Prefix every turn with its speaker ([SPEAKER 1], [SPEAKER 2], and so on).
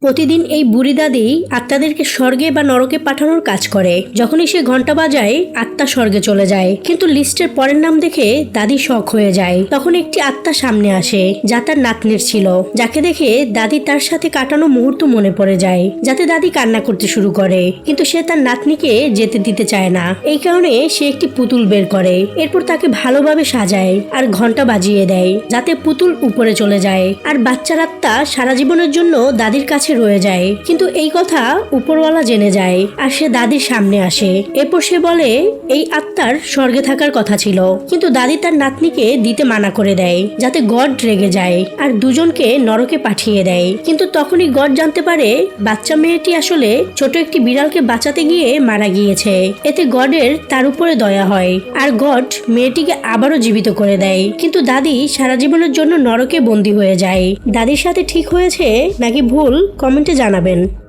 [SPEAKER 1] প্রতিদিন এই বুড়ি দাদি আত্মাদেরকে স্বর্গে বা নরকে পাঠানোর কাজ করে। যখনই সে ঘন্টা বাজায় আত্মা স্বর্গে চলে যায়, কিন্তু লিস্টের পরের নাম দেখে দাদি শক হয়ে যায়। তখন একটি আত্মা সামনে আসে যা তার নাতনির ছিল, যাকে দেখে দাদি তার সাথে কাটানো মুহূর্ত মনে পড়ে যায়, যাতে দাদি কান্না করতে শুরু করে। কিন্তু সে তার নাতনিকে যেতে দিতে চায় না। এই কারণে সে একটি পুতুল বের করে, এরপর তাকে ভালোভাবে সাজায় আর ঘন্টা বাজিয়ে দেয় যাতে পুতুল উপরে চলে যায়, আর বাচ্চার আত্মা সারা জীবনের জন্য দাদির কাছে রয়ে যায়। কিন্তু এই কথা উপরওয়ালা জেনে যায় আর সে দাদির সামনে আসে। এরপর সে বলে এই আত্মার স্বর্গে থাকার কথা ছিল, কিন্তু দাদি তার নাতনিকে দিতে মানা করে দেয় যাতে গড রেগে যায় আর দুজনকে নরকে পাঠিয়ে দেয়। কিন্তু তখনই গড জানতে পারে বাচ্চা মেয়েটি আসলে ছোট একটি বিড়ালকে বাঁচাতে গিয়ে মারা গিয়েছে। এতে গডের তার উপরে দয়া হয় আর গড মেয়েটিকে আবারও জীবিত করে দেয়। কিন্তু দাদি সারা জীবনের জন্য নরকে বন্দী হয়ে যায়। দাদির সাথে ঠিক হয়েছে নাকি ভুল, কমেন্টে জানাবেন।